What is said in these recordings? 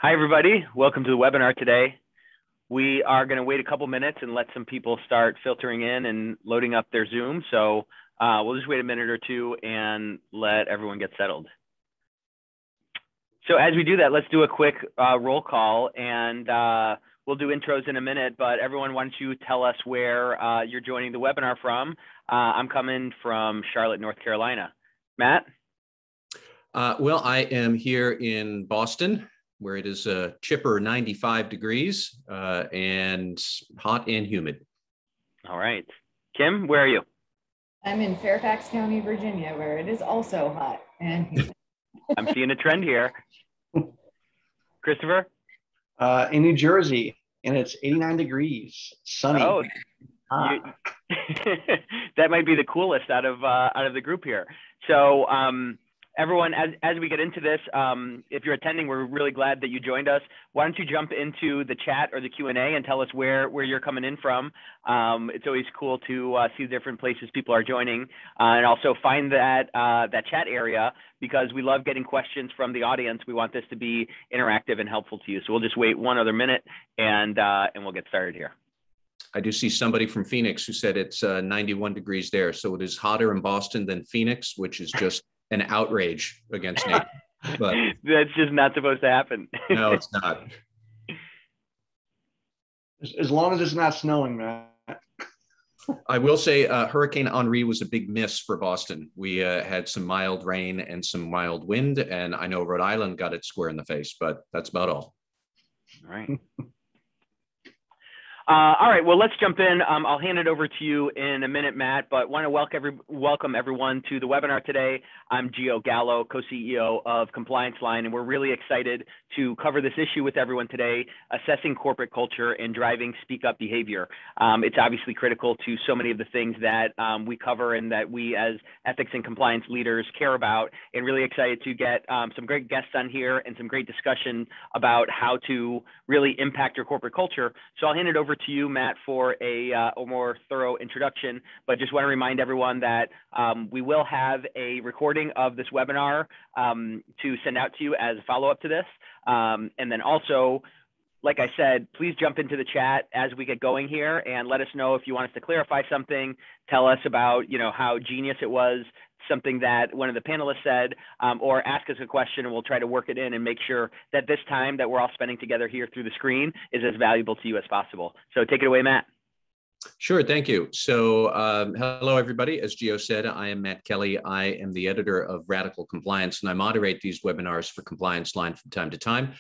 Hi, everybody. Welcome to the webinar today. We are going to wait a couple minutes and let some people start filtering in and loading up their Zoom. So we'll just wait a minute or two and let everyone get settled. So as we do that, let's do a quick roll call, and we'll do intros in a minute. But everyone, why don't you tell us where you're joining the webinar from? I'm coming from Charlotte, North Carolina. Matt? Well, I am here in Boston, where it is a chipper 95 degrees and hot and humid. All right. Kim, where are you? I'm in Fairfax County, Virginia, where it is also hot and humid. I'm seeing a trend here. Christopher? In New Jersey, and it's 89 degrees, sunny. Oh, that might be the coolest out of the group here. So everyone, as we get into this, if you're attending, we're really glad that you joined us. Why don't you jump into the chat or the Q&A and tell us where you're coming in from. It's always cool to see the different places people are joining, and also find that chat area, because we love getting questions from the audience. We want this to be interactive and helpful to you. So we'll just wait one other minute and we'll get started here. I do see somebody from Phoenix who said it's 91 degrees there. So it is hotter in Boston than Phoenix, which is just an outrage against nature. But that's just not supposed to happen. No, it's not. As long as it's not snowing, man. I will say Hurricane Henri was a big miss for Boston. We had some mild rain and some mild wind, and I know Rhode Island got it square in the face, but that's about all. All right. All right, well, let's jump in. I'll hand it over to you in a minute, Matt, but want to welcome everyone to the webinar today. I'm Gallo, co-CEO of ComplianceLine, and we're really excited to cover this issue with everyone today, assessing corporate culture and driving speak-up behavior. It's obviously critical to so many of the things that we cover and that we as ethics and compliance leaders care about, and really excited to get some great guests on here and some great discussion about how to really impact your corporate culture. So I'll hand it over to you, Matt, for a more thorough introduction, but just want to remind everyone that we will have a recording of this webinar to send out to you as a follow-up to this. And then also, like I said, please jump into the chat as we get going here and let us know if you want us to clarify something, tell us about, how genius it was, something that one of the panelists said, or ask us a question, and we'll try to work it in and make sure that this time that we're all spending together here through the screen is as valuable to you as possible. So take it away, Matt. Sure, thank you. So hello, everybody. As Gio said, I am Matt Kelly. I am the editor of Radical Compliance, and I moderate these webinars for ComplianceLine from time to time.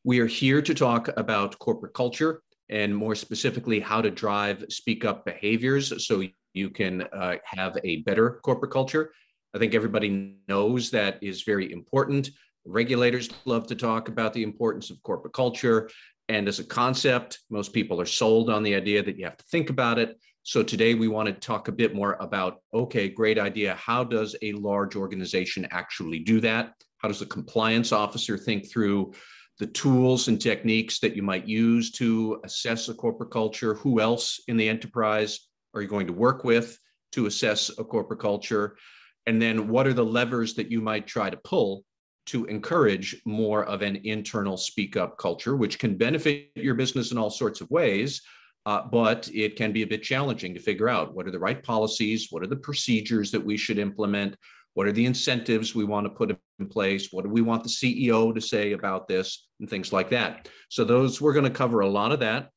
We are here to talk about corporate culture, and more specifically, how to drive speak-up behaviors so you can have a better corporate culture. I think everybody knows that is very important. Regulators love to talk about the importance of corporate culture. And as a concept, most people are sold on the idea that you have to think about it. So today we want to talk a bit more about, okay, great idea. How does a large organization actually do that? How does a compliance officer think through the tools and techniques that you might use to assess a corporate culture? Who else in the enterprise are you going to work with to assess a corporate culture? And then what are the levers that you might try to pull to encourage more of an internal speak-up culture, which can benefit your business in all sorts of ways, but it can be a bit challenging to figure out what are the right policies, what are the procedures that we should implement, what are the incentives we want to put in place, what do we want the CEO to say about this, and things like that. So we're going to cover a lot of that.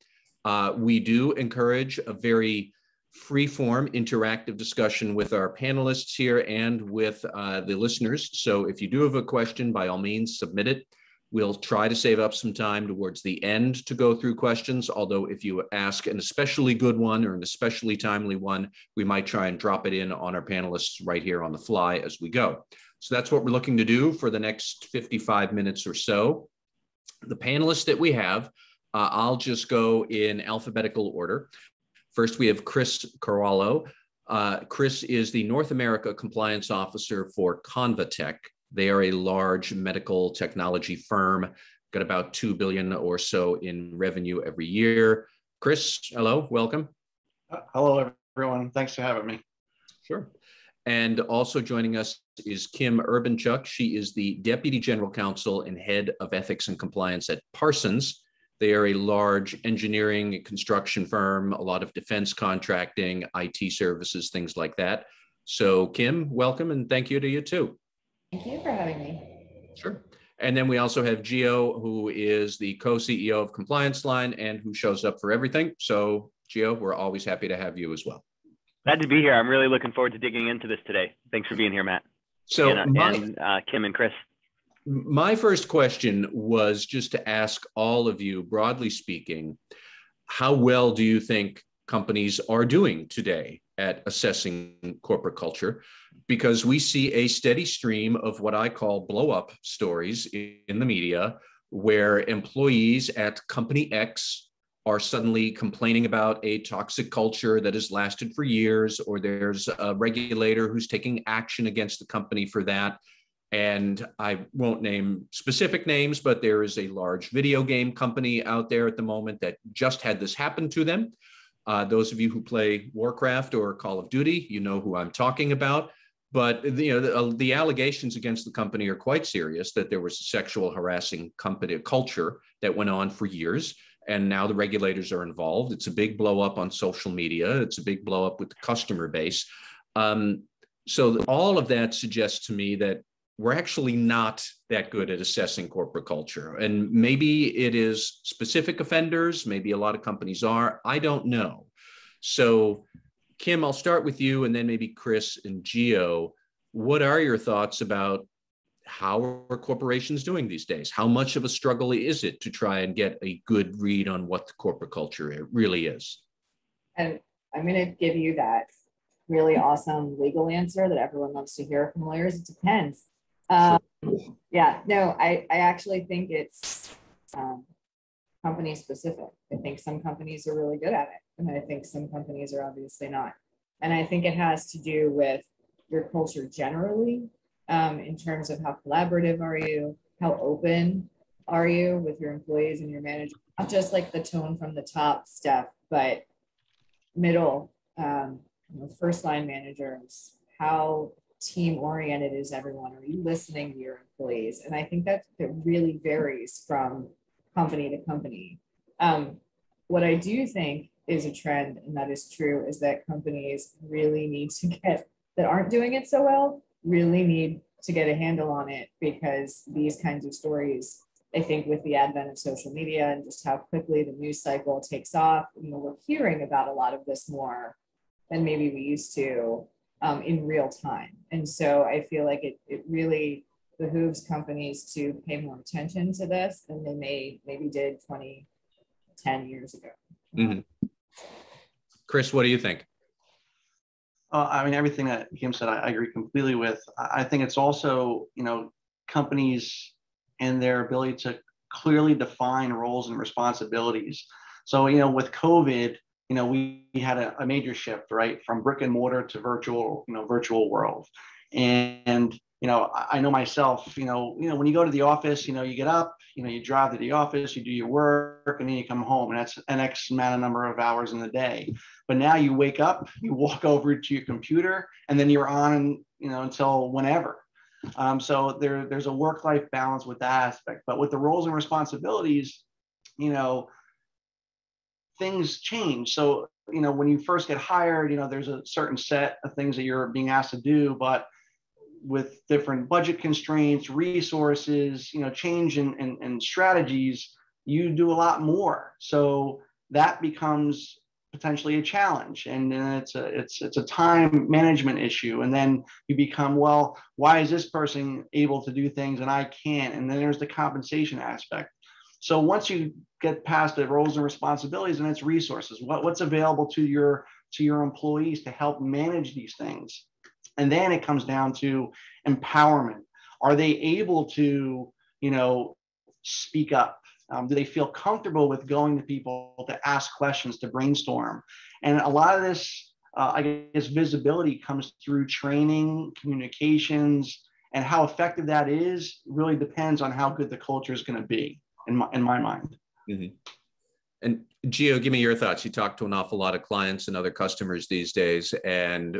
We do encourage a very free-form interactive discussion with our panelists here and with the listeners. So if you do have a question, by all means, submit it. We'll try to save up some time towards the end to go through questions, although if you ask an especially good one or an especially timely one, we might try and drop it in on our panelists right here on the fly as we go. So that's what we're looking to do for the next 55 minutes or so. The panelists that we have, I'll just go in alphabetical order. First, we have Chris Corallo. Chris is the North America Compliance Officer for Convatec. They are a large medical technology firm, got about $2 billion or so in revenue every year. Chris, hello, welcome. Hello, everyone. Thanks for having me. Sure. And also joining us is Kim Urbanchuk. She is the Deputy General Counsel and Head of Ethics and Compliance at Parsons. They are a large engineering and construction firm, a lot of defense contracting, IT services, things like that. So Kim, welcome, and thank you to you too. Thank you for having me. Sure. And then we also have Gio, who is the co-CEO of ComplianceLine and who shows up for everything. So Gio, we're always happy to have you as well. Glad to be here. I'm really looking forward to digging into this today. Thanks for being here, Matt. So and Kim and Chris. My first question was just to ask all of you, broadly speaking, how well do you think companies are doing today at assessing corporate culture? Because we see a steady stream of what I call blow-up stories in the media where employees at company X are suddenly complaining about a toxic culture that has lasted for years, or there's a regulator who's taking action against the company for that. And I won't name specific names, but there is a large video game company out there at the moment that just had this happen to them. Those of you who play Warcraft or Call of Duty, you know who I'm talking about. But the allegations against the company are quite serious, that there was a sexual harassing company culture that went on for years. And now the regulators are involved. It's a big blow up on social media. It's a big blow up with the customer base. So all of that suggests to me that we're actually not that good at assessing corporate culture. And maybe it is specific offenders. Maybe a lot of companies are. I don't know. So Kim, I'll start with you, and then maybe Chris and Gio. What are your thoughts about how are corporations doing these days? How much of a struggle is it to try and get a good read on what the corporate culture really is? And I'm going to give you that really awesome legal answer that everyone loves to hear from lawyers. It depends. Yeah, no, I actually think it's company specific. I think some companies are really good at it, and I think some companies are obviously not. And I think it has to do with your culture generally, in terms of how collaborative are you, how open are you with your employees and your manager, not just like the tone from the top stuff, but middle, first line managers, how team oriented is everyone? Are you listening to your employees? And I think that it really varies from company to company. What I do think is a trend, and that is true, is that companies really need to that aren't doing it so well, really need to get a handle on it, because these kinds of stories, I think with the advent of social media and just how quickly the news cycle takes off, we're hearing about a lot of this more than maybe we used to in real time. And so I feel like it really behooves companies to pay more attention to this than they maybe did 10 years ago. Mm-hmm. Chris, what do you think? I mean, everything that Kim said, I agree completely with. I think it's also, companies and their ability to clearly define roles and responsibilities. So, with COVID, we had a major shift, right, from brick and mortar to virtual world. And, I know myself, when you go to the office, you get up, you drive to the office, you do your work, and then you come home, and that's an X amount of number of hours in the day. But now you wake up, you walk over to your computer, and then you're on, until whenever. So there's a work-life balance with that aspect. But with the roles and responsibilities, things change. So, when you first get hired, there's a certain set of things that you're being asked to do, but with different budget constraints, resources, change in strategies, you do a lot more. So that becomes potentially a challenge, and then it's a time management issue. And then you become, well, why is this person able to do things and I can't? And then there's the compensation aspect. So once you get past the roles and responsibilities, and it's resources, what's available to your employees to help manage these things. And then it comes down to empowerment. Are they able to, speak up? Do they feel comfortable with going to people to ask questions, to brainstorm? And a lot of this, I guess, visibility comes through training, communications, and how effective that is really depends on how good the culture is going to be, in my mind. Mm-hmm. And Gio, give me your thoughts. You talk to an awful lot of clients and other customers these days, and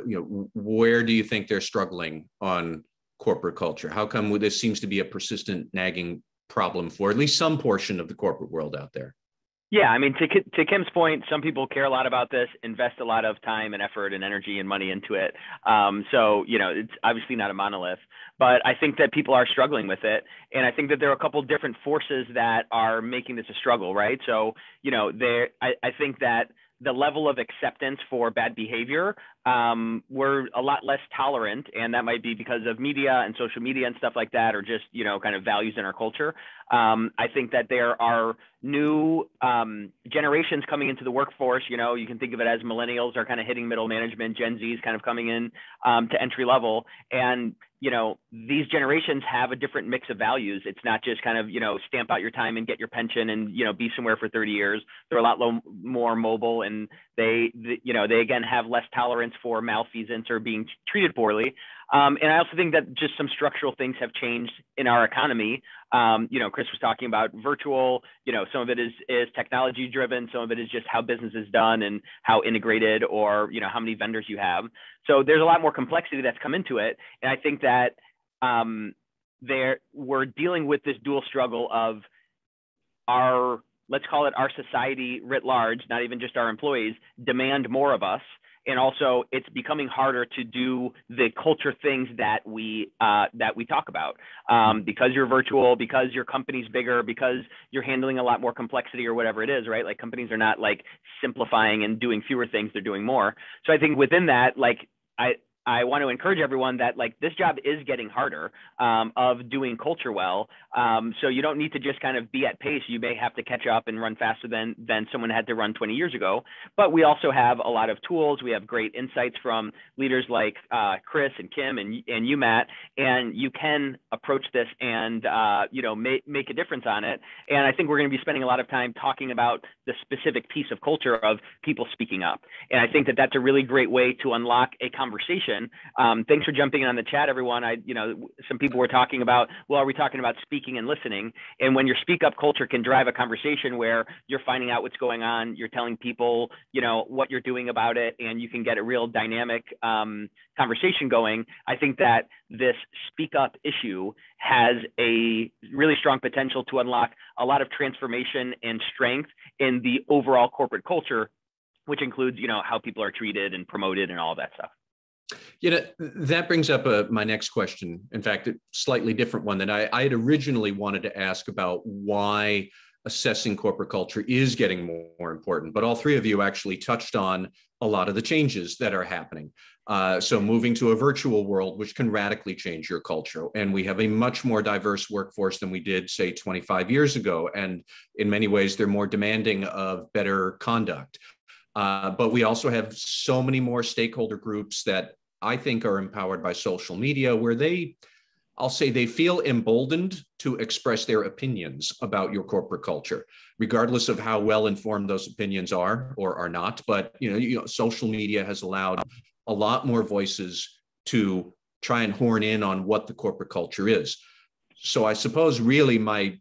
where do you think they're struggling on corporate culture? How come this seems to be a persistent, nagging problem for at least some portion of the corporate world out there? Yeah, I mean, to Kim's point, some people care a lot about this, invest a lot of time and effort and energy and money into it. So, it's obviously not a monolith, but I think that people are struggling with it. And I think that there are a couple of different forces that are making this a struggle, right? So, I think that the level of acceptance for bad behavior, we're a lot less tolerant, and that might be because of media and social media and stuff like that, or just, kind of values in our culture. I think that there are new generations coming into the workforce. You can think of it as millennials are kind of hitting middle management, Gen Z is kind of coming in to entry level. And, these generations have a different mix of values. It's not just kind of, stamp out your time and get your pension and, be somewhere for 30 years. They're a lot more mobile, and they again have less tolerance for malfeasance or being treated poorly. And I also think that just some structural things have changed in our economy. Chris was talking about virtual, some of it is technology driven. Some of it is just how business is done and how integrated, or, how many vendors you have. So there's a lot more complexity that's come into it. And I think that we're dealing with this dual struggle of let's call it our society writ large, not even just our employees, demand more of us. And also, it's becoming harder to do the culture things that we talk about, because you're virtual, because your company's bigger, because you're handling a lot more complexity or whatever it is, right? Like, companies are not like simplifying and doing fewer things; they're doing more. So I think within that, like, I want to encourage everyone that, like, this job is getting harder of doing culture well. So you don't need to just kind of be at pace. You may have to catch up and run faster than someone had to run 20 years ago. But we also have a lot of tools. We have great insights from leaders like Chris and Kim and you, Matt, and you can approach this and make a difference on it. And I think we're going to be spending a lot of time talking about the specific piece of culture of people speaking up. And I think that that's a really great way to unlock a conversation. Thanks for jumping in on the chat, everyone. Some people were talking about, well, are we talking about speaking and listening? And when your speak up culture can drive a conversation where you're finding out what's going on, you're telling people, what you're doing about it, and you can get a real dynamic conversation going. I think that this speak up issue has a really strong potential to unlock a lot of transformation and strength in the overall corporate culture, which includes, how people are treated and promoted and all of that stuff. That brings up my next question. In fact, a slightly different one that I had originally wanted to ask about why assessing corporate culture is getting more important. But all three of you actually touched on a lot of the changes that are happening. So moving to a virtual world, which can radically change your culture. And we have a much more diverse workforce than we did, say, 25 years ago. And in many ways, they're more demanding of better conduct. But we also have so many more stakeholder groups that I think are empowered by social media, where I'll say they feel emboldened to express their opinions about your corporate culture, regardless of how well informed those opinions are or are not. But social media has allowed a lot more voices to try and horn in on what the corporate culture is. So I suppose really my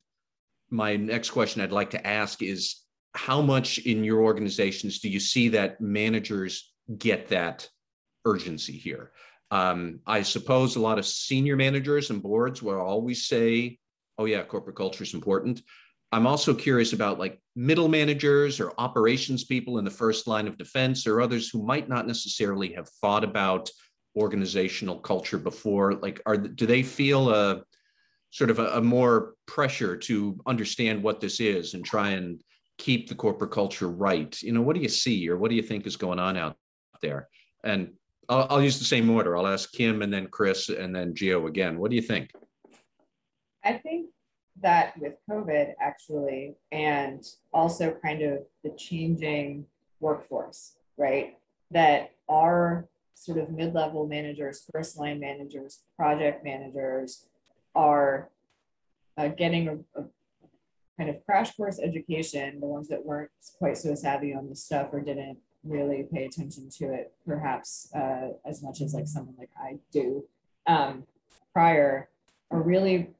next question I'd like to ask is, how much in your organizations do you see that managers get that urgency here? I suppose a lot of senior managers and boards will always say, oh yeah, corporate culture is important. I'm also curious about like middle managers or operations people in the first line of defense, or others who might not necessarily have thought about organizational culture before. Like, do they feel a sort of a more pressure to understand what this is and try and keep the corporate culture right? What do you see, or what do you think is going on out there? And I'll use the same order. I'll ask Kim and then Chris and then Gio again. What do you think? I think that with COVID, actually, and also kind of the changing workforce, right, that our sort of mid-level managers, first line managers, project managers are getting a kind of crash course education. The ones that weren't quite so savvy on this stuff or didn't really pay attention to it perhaps as much as like someone like I do prior, are really,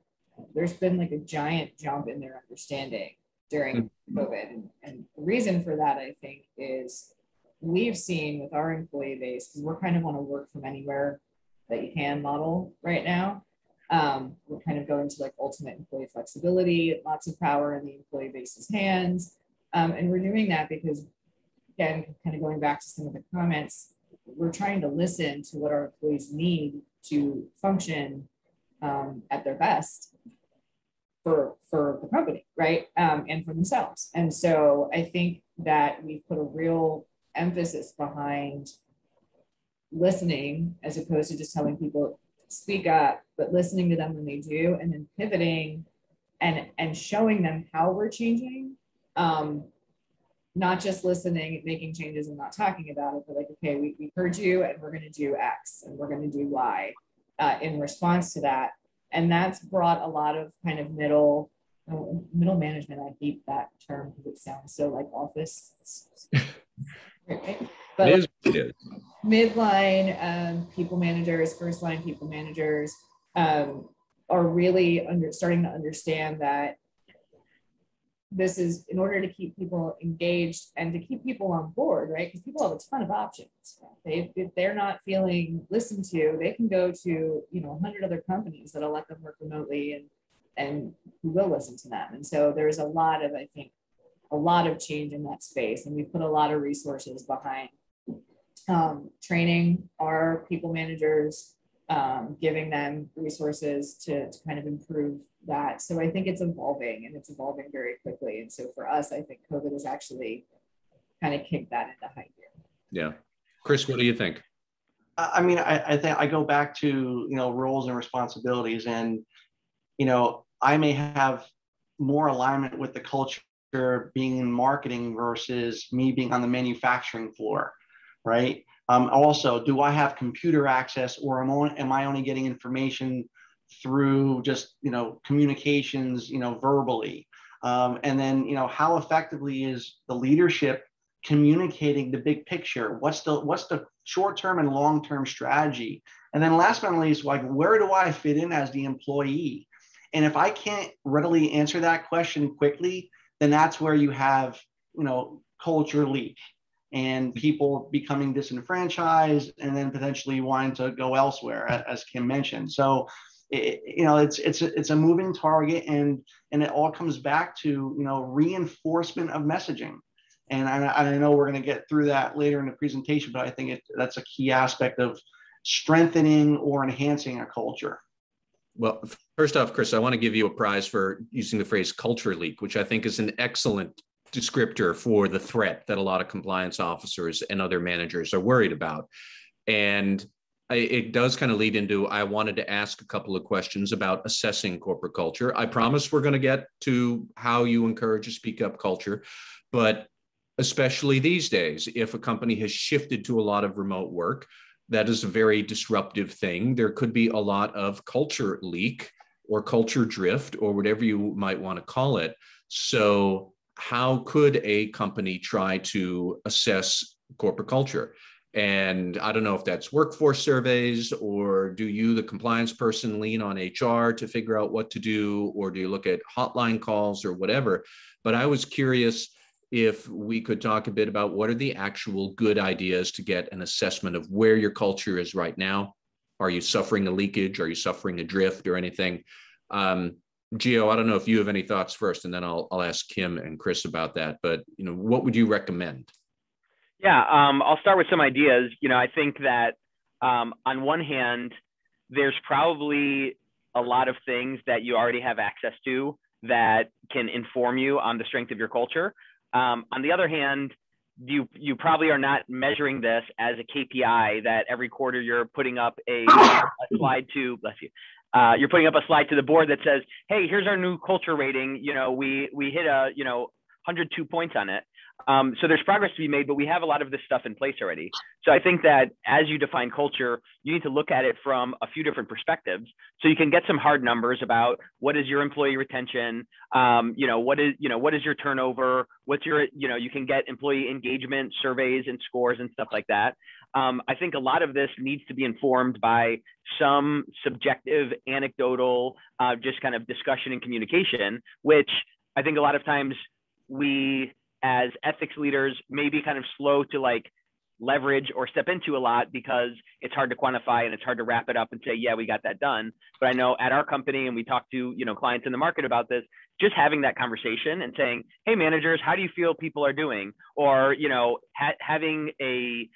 there's been like a giant jump in their understanding during COVID. And the reason for that, I think, is we've seen with our employee base, because we're kind of on a work from anywhere that you can model right now. We're kind of going to like ultimate employee flexibility, lots of power in the employee base's hands. And we're doing that because, again, kind of going back to some of the comments, we're trying to listen to what our employees need to function at their best for the company, right? And for themselves. And so I think that we've put a real emphasis behind listening as opposed to just telling people speak up, but listening to them when they do, and then pivoting and showing them how we're changing. Not just listening, making changes and not talking about it, but like, okay, we heard you and we're going to do X and we're going to do Y in response to that. And that's brought a lot of kind of middle management. I hate that term because it sounds so like office. Right? But it is. Midline people managers, first line people managers are really starting to understand that this is in order to keep people engaged and to keep people on board, right? Because people have a ton of options. If they're not feeling listened to, they can go to 100 other companies that'll let them work remotely and who will listen to them. And so there's a lot of change in that space, and we put a lot of resources behind training our people managers, giving them resources to kind of improve that. So I think it's evolving, and it's evolving very quickly. And so for us, I think COVID has actually kind of kicked that into high gear. Yeah. Chris, what do you think? I mean, I think I go back to, roles and responsibilities, and, I may have more alignment with the culture being in marketing versus me being on the manufacturing floor, right? Also, do I have computer access, or am I only getting information through just, communications, verbally? And then, how effectively is the leadership communicating the big picture? What's the short-term and long-term strategy? And then last but not least, like, where do I fit in as the employee? And if I can't readily answer that question quickly, then that's where you have, culture leak and people becoming disenfranchised and then potentially wanting to go elsewhere, as Kim mentioned. So, it's a moving target, and it all comes back to, reinforcement of messaging. And I know we're going to get through that later in the presentation, but I think that's a key aspect of strengthening or enhancing a culture. Well, first off, Chris, I want to give you a prize for using the phrase culture leak, which I think is an excellent descriptor for the threat that a lot of compliance officers and other managers are worried about. And it does kind of lead into, I wanted to ask a couple of questions about assessing corporate culture. I promise we're going to get to how you encourage a speak up culture, but especially these days, if a company has shifted to a lot of remote work, that is a very disruptive thing. There could be a lot of culture leak or culture drift or whatever you might want to call it. So how could a company try to assess corporate culture? And I don't know if that's workforce surveys, or do you, the compliance person, lean on HR to figure out what to do, or do you look at hotline calls or whatever? But I was curious if we could talk a bit about what are the actual good ideas to get an assessment of where your culture is right now. Are you suffering a leakage? Are you suffering a drift or anything? Gio, I don't know if you have any thoughts first, and then I'll ask Kim and Chris about that. But what would you recommend? Yeah, I'll start with some ideas. I think that on one hand, there's probably a lot of things that you already have access to that can inform you on the strength of your culture. On the other hand, you probably are not measuring this as a KPI that every quarter you're putting up a slide to, bless you. You're putting up a slide to the board that says, hey, here's our new culture rating. We hit 102 points on it. So there's progress to be made, but we have a lot of this stuff in place already. So I think that as you define culture, you need to look at it from a few different perspectives. So you can get some hard numbers about what is your employee retention, what is your turnover, what's your, you can get employee engagement surveys and scores and stuff like that. I think a lot of this needs to be informed by some subjective, anecdotal, just kind of discussion and communication, which I think a lot of times we as ethics leaders may be kind of slow to like leverage or step into a lot because it's hard to quantify and it's hard to wrap it up and say, yeah, we got that done. But I know at our company, and we talk to, clients in the market about this, just having that conversation and saying, hey, managers, how do you feel people are doing? Or, having a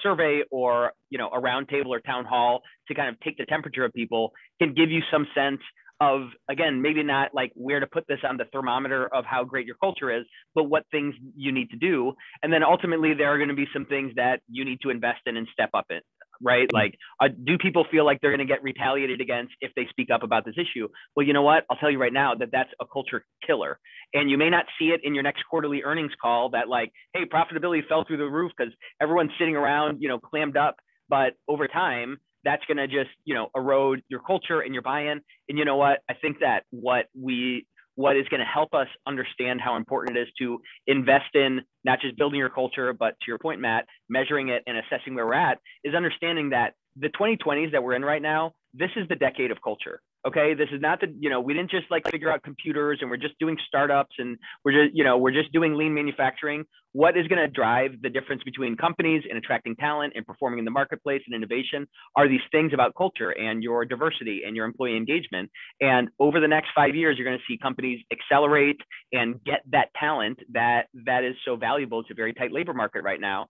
survey or, a round table or town hall to kind of take the temperature of people can give you some sense of, again, maybe not like where to put this on the thermometer of how great your culture is, but what things you need to do. And then ultimately there are going to be some things that you need to invest in and step up in, right? Like, do people feel like they're going to get retaliated against if they speak up about this issue? Well, you know what? I'll tell you right now that that's a culture killer. And you may not see it in your next quarterly earnings call that like, hey, profitability fell through the roof because everyone's sitting around, clammed up. But over time, that's going to just, erode your culture and your buy-in. And you know what? I think that what is going to help us understand how important it is to invest in not just building your culture, but to your point, Matt, measuring it and assessing where we're at, is understanding that the 2020s that we're in right now, this is the decade of culture. Okay, this is not the, we didn't just like figure out computers and we're just doing startups and we're just doing lean manufacturing. What is going to drive the difference between companies and attracting talent and performing in the marketplace and innovation are these things about culture and your diversity and your employee engagement. And over the next 5 years, you're going to see companies accelerate and get that talent that is so valuable. It's a very tight labor market right now.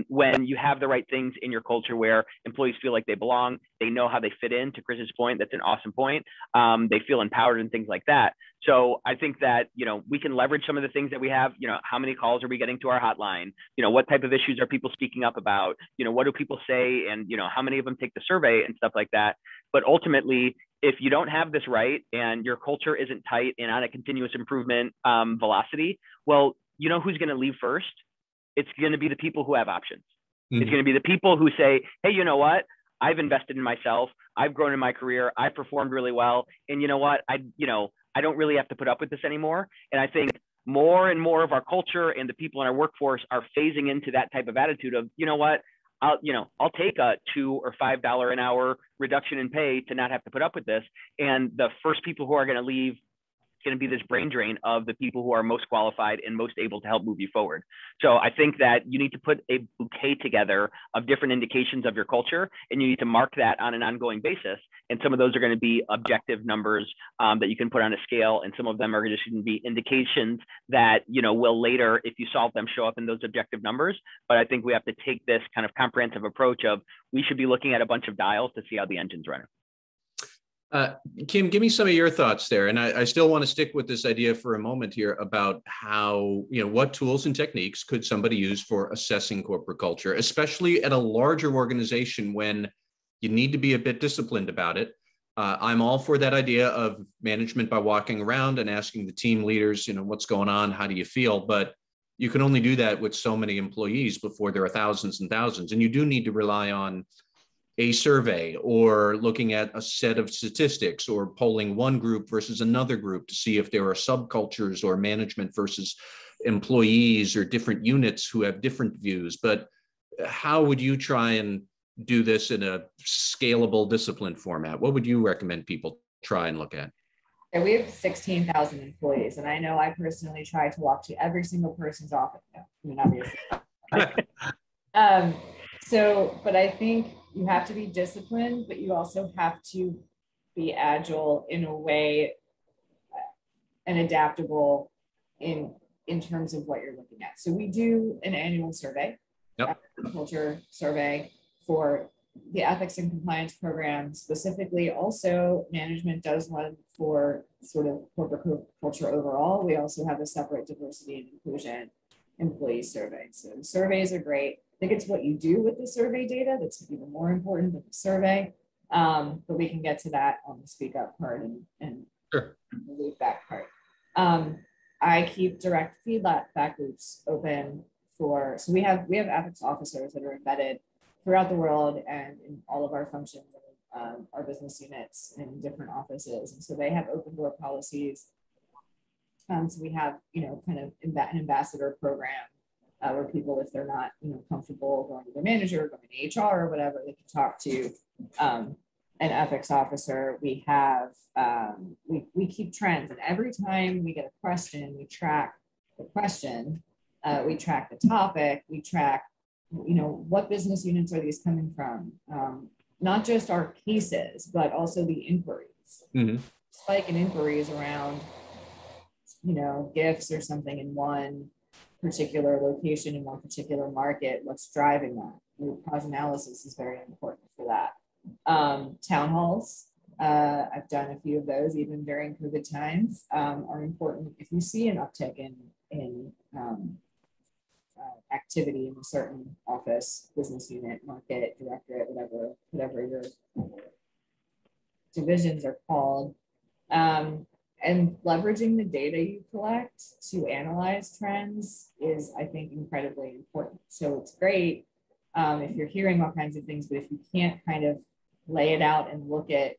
When you have the right things in your culture where employees feel like they belong, they know how they fit in. To Chris's point, that's an awesome point. They feel empowered and things like that. So I think that, we can leverage some of the things that we have. How many calls are we getting to our hotline? What type of issues are people speaking up about? What do people say? And, how many of them take the survey and stuff like that? But ultimately, if you don't have this right and your culture isn't tight and on a continuous improvement velocity, well, who's going to leave first? It's going to be the people who have options. It's going to be the people who say, hey, you know what? I've invested in myself. I've grown in my career. I've performed really well. And you know what? I don't really have to put up with this anymore. And I think more and more of our culture and the people in our workforce are phasing into that type of attitude of, you know what? I'll take a $2 or $5 an hour reduction in pay to not have to put up with this. And the first people who are going to leave going to be this brain drain of the people who are most qualified and most able to help move you forward. So I think that you need to put a bouquet together of different indications of your culture, and you need to mark that on an ongoing basis. And some of those are going to be objective numbers that you can put on a scale, and some of them are just going to be indications that will later, if you solve them, show up in those objective numbers. But I think we have to take this kind of comprehensive approach of we should be looking at a bunch of dials to see how the engine's running. Kim, give me some of your thoughts there. And I still want to stick with this idea for a moment here about how, what tools and techniques could somebody use for assessing corporate culture, especially at a larger organization when you need to be a bit disciplined about it. I'm all for that idea of management by walking around and asking the team leaders, what's going on? How do you feel? But you can only do that with so many employees before there are thousands and thousands. And you do need to rely on a survey or looking at a set of statistics or polling one group versus another group to see if there are subcultures or management versus employees or different units who have different views. But how would you try and do this in a scalable, disciplined format? What would you recommend people try and look at? Yeah, we have 16,000 employees, and I know I personally try to walk to every single person's office. Obviously. But I think you have to be disciplined, but you also have to be agile in a way and adaptable in terms of what you're looking at. So we do an annual survey, culture survey for the ethics and compliance program specifically. Also, management does one for sort of corporate culture overall. We also have a separate diversity and inclusion employee survey. So the surveys are great. I think it's what you do with the survey data that's even more important than the survey. But we can get to that on the speak up part and sure. The loop back part. I keep direct feedback loops open so we have ethics officers that are embedded throughout the world and in all of our functions, our business units in different offices. And so they have open door policies. So we have, kind of an ambassador program where people, if they're not, comfortable going to their manager, going to HR or whatever, they can talk to an ethics officer, we have, we keep trends. And every time we get a question, we track the question, we track the topic, we track, what business units are these coming from? Not just our cases, but also the inquiries. Mm-hmm. Spike in inquiries around, gifts or something in one particular location in one particular market. What's driving that? Root cause analysis is very important for that. Town halls, I've done a few of those even during COVID times, are important. If you see an uptick in activity in a certain office, business unit, market, directorate, whatever your divisions are called, and leveraging the data you collect to analyze trends is, I think, incredibly important. So it's great if you're hearing all kinds of things, but if you can't kind of lay it out and look at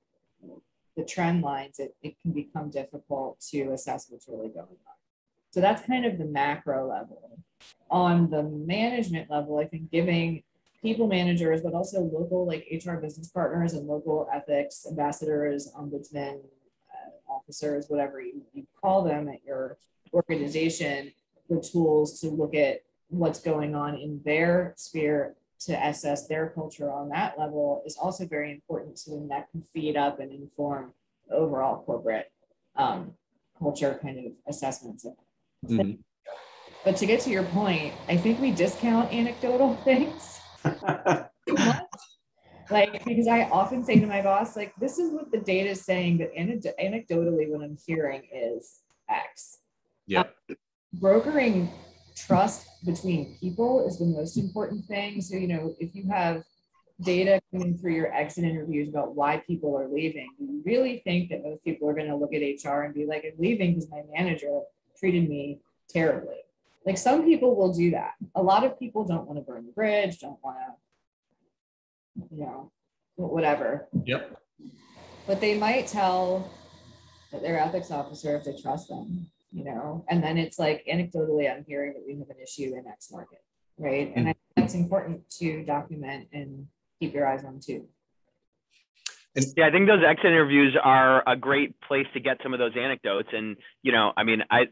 the trend lines, it can become difficult to assess what's really going on. So that's kind of the macro level. On the management level, I think giving people managers, but also local like HR business partners and local ethics ambassadors, ombudsmen, officers, whatever you call them at your organization, the tools to look at what's going on in their sphere to assess their culture on that level is also very important. So then that can feed up and inform the overall corporate culture kind of assessments. Mm-hmm. But to get to your point, I think we discount anecdotal things too much. Like, because I often say to my boss, like, this is what the data is saying, but anecdotally what I'm hearing is X. Yeah. Brokering trust between people is the most important thing. So, if you have data coming through your exit interviews about why people are leaving, you really think that most people are going to look at HR and be like, I'm leaving because my manager treated me terribly. Like, some people will do that. A lot of people don't want to burn the bridge, don't want to, whatever. Yep. But they might tell their ethics officer if they trust them, and then it's like anecdotally, I'm hearing that we have an issue in X market, right? And I think that's important to document and keep your eyes on too. And yeah, I think those exit interviews are a great place to get some of those anecdotes. And,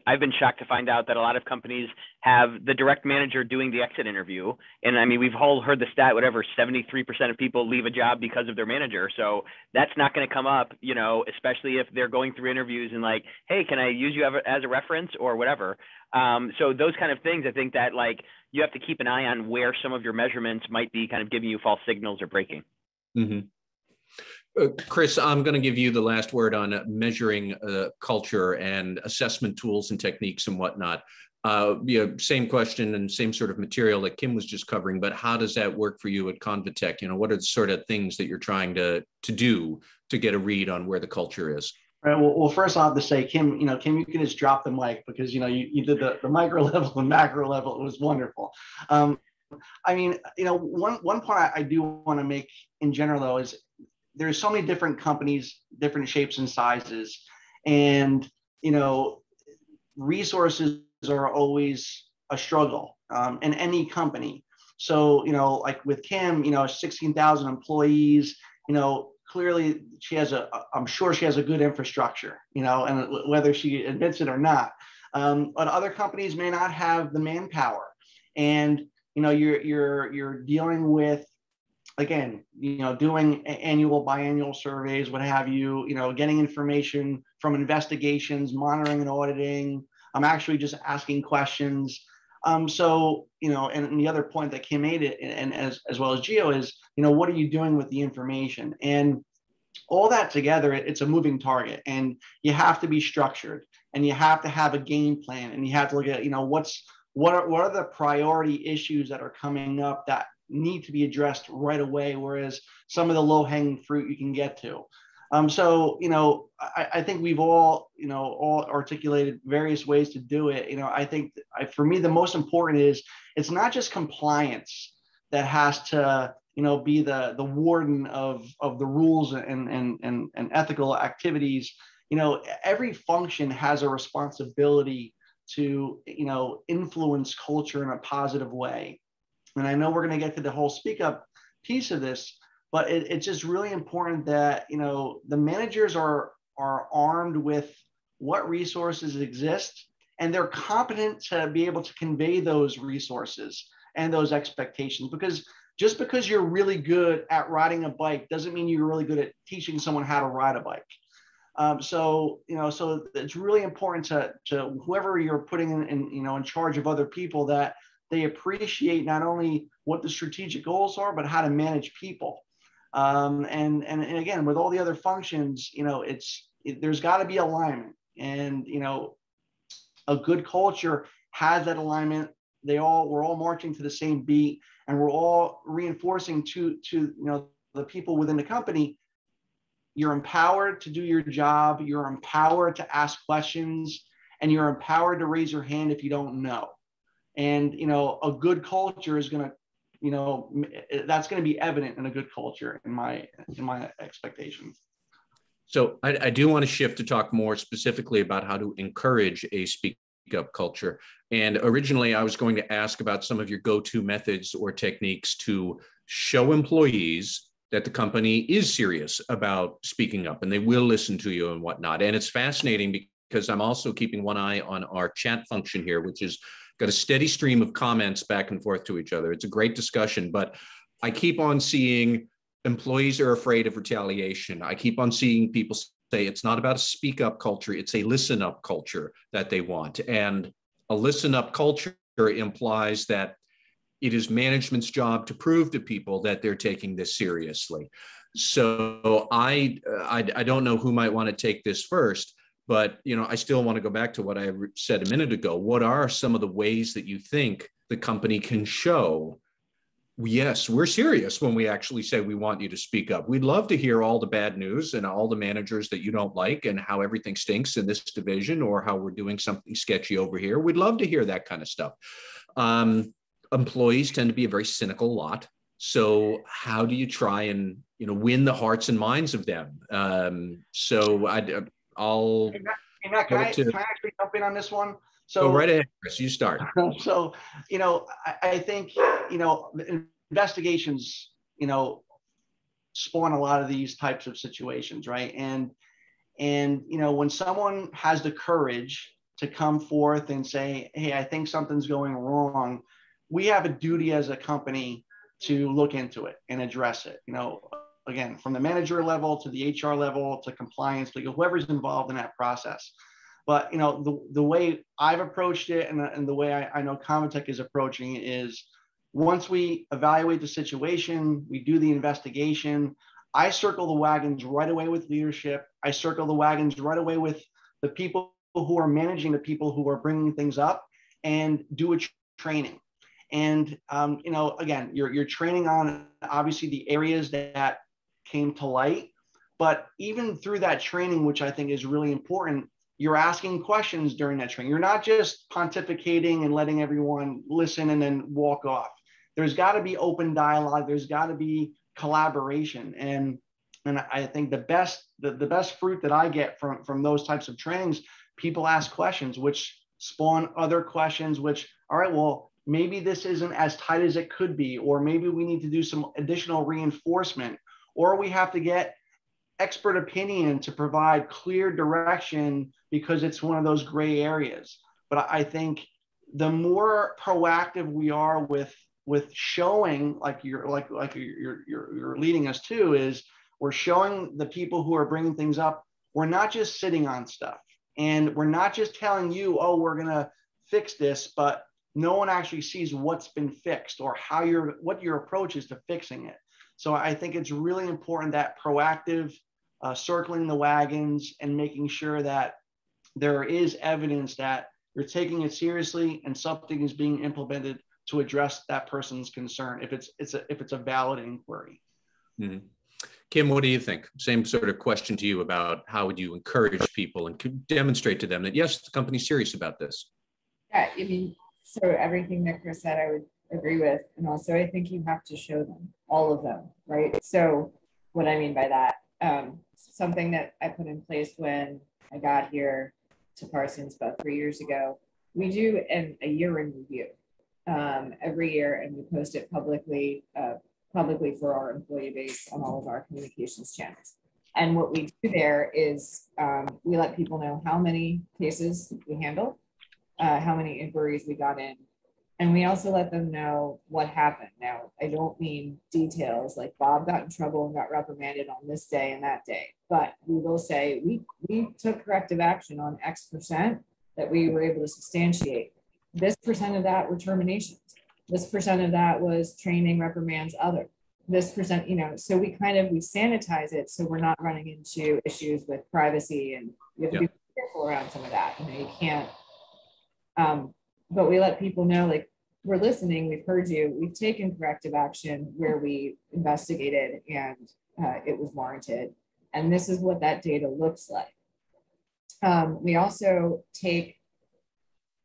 I've been shocked to find out that a lot of companies have the direct manager doing the exit interview. And I mean, we've all heard the stat, 73% of people leave a job because of their manager. So that's not going to come up, especially if they're going through interviews and like, hey, can I use you as a reference or whatever? So those kind of things, I think that you have to keep an eye on where some of your measurements might be kind of giving you false signals or breaking. Mm-hmm. Chris, I'm going to give you the last word on measuring culture and assessment tools and techniques and whatnot. Same question and same sort of material that Kim was just covering, but how does that work for you at Convitec? What are the sort of things that you're trying to do to get a read on where the culture is? Right. Well, first I'll have to say, Kim, Kim, you can just drop the mic because, you did the micro level and macro level. It was wonderful. One point I do want to make in general, though, is there's so many different companies, different shapes and sizes, and resources are always a struggle in any company. So like with Kim, 16,000 employees, clearly I'm sure she has a good infrastructure, and whether she admits it or not. But other companies may not have the manpower, and you're dealing with, again, doing annual, biannual surveys, what have you, getting information from investigations, monitoring and auditing. I'm actually just asking questions. And the other point that Kim made it, and as well as Gio, is, what are you doing with the information? And all that together, it's a moving target, and you have to be structured, and you have to have a game plan, and you have to look at, what are the priority issues that are coming up that need to be addressed right away, whereas some of the low-hanging fruit you can get to. I think we've all articulated various ways to do it. I think for me, the most important is it's not just compliance that has to, be the warden of the rules and ethical activities. Every function has a responsibility to, influence culture in a positive way. And I know we're going to get to the whole speak up piece of this, but it's just really important that, you know, the managers are armed with what resources exist, and they're competent to be able to convey those resources and those expectations. Because just because you're really good at riding a bike doesn't mean you're really good at teaching someone how to ride a bike. So, you know, so it's really important to whoever you're putting in, you know, in charge of other people, that they appreciate not only what the strategic goals are, but how to manage people. And again, with all the other functions, you know, there's got to be alignment, and, you know, a good culture has that alignment. We're all marching to the same beat, and we're all reinforcing to, you know, the people within the company. You're empowered to do your job. You're empowered to ask questions, and you're empowered to raise your hand if you don't know. And, you know, a good culture is going to, you know, that's going to be evident in a good culture, in my expectations. So I do want to shift to talk more specifically about how to encourage a speak up culture. And originally I was going to ask about some of your go-to methods or techniques to show employees that the company is serious about speaking up and they will listen to you and whatnot. And it's fascinating because I'm also keeping one eye on our chat function here, which has got a steady stream of comments back and forth to each other. It's a great discussion, but I keep on seeing employees are afraid of retaliation. I keep on seeing people say it's not about a speak up culture, it's a listen up culture that they want. And a listen up culture implies that it is management's job to prove to people that they're taking this seriously. So I don't know who might want to take this first, but, you know, I still want to go back to what I said a minute ago. What are some of the ways that you think the company can show, yes, we're serious when we actually say we want you to speak up? We'd love to hear all the bad news and all the managers that you don't like and how everything stinks in this division or how we're doing something sketchy over here. We'd love to hear that kind of stuff. Employees tend to be a very cynical lot. So how do you try and, you know, win the hearts and minds of them? So I'll Hey, Matt, can I actually jump in on this one? So go right ahead, Chris, you start. So, you know, I think, you know, investigations, you know, spawn a lot of these types of situations, right? And, you know, when someone has the courage to come forth and say, hey, I think something's going wrong, we have a duty as a company to look into it and address it. You know, again, from the manager level to the HR level to compliance, legal, whoever's involved in that process. But, you know, the way I've approached it and the way I know Comitech is approaching it is, once we evaluate the situation, we do the investigation, I circle the wagons right away with leadership. I circle the wagons right away with the people who are managing the people who are bringing things up, and do a training. And, you know, again, you're training on obviously the areas that came to light, but even through that training, which I think is really important, you're asking questions during that training. You're not just pontificating and letting everyone listen and then walk off. There's got to be open dialogue. There's got to be collaboration. And I think the best fruit that I get from those types of trainings, people ask questions, which spawn other questions, which, all right, well, maybe this isn't as tight as it could be, or maybe we need to do some additional reinforcement, or we have to get expert opinion to provide clear direction because it's one of those gray areas. But I think the more proactive we are with showing, like you're leading us to, is we're showing the people who are bringing things up, we're not just sitting on stuff, and we're not just telling you, oh, we're going to fix this, but no one actually sees what's been fixed or what your approach is to fixing it. So I think it's really important that proactive circling the wagons and making sure that there is evidence that you're taking it seriously and something is being implemented to address that person's concern if it's a valid inquiry. Mm-hmm. Kim, what do you think? Same sort of question to you about how would you encourage people and demonstrate to them that, yes, the company's serious about this? Yeah, I mean, so everything that Chris said, I would agree with. And also, I think you have to show them, all of them, right? So what I mean by that, something that I put in place when I got here to Parsons about 3 years ago, we do a year in review every year, and we post it publicly publicly for our employee base on all of our communications channels. And what we do there is we let people know how many cases we handle, how many inquiries we got in. And we also let them know what happened. Now, I don't mean details like Bob got in trouble and got reprimanded on this day and that day, but we will say we took corrective action on X% that we were able to substantiate. This percent of that were terminations. This percent of that was training, reprimands, other. This percent, so we sanitize it so we're not running into issues with privacy, and you have to be careful around some of that. You can't, but we let people know, like, we're listening, we've heard you, we've taken corrective action where we investigated and it was warranted. And this is what that data looks like. We also take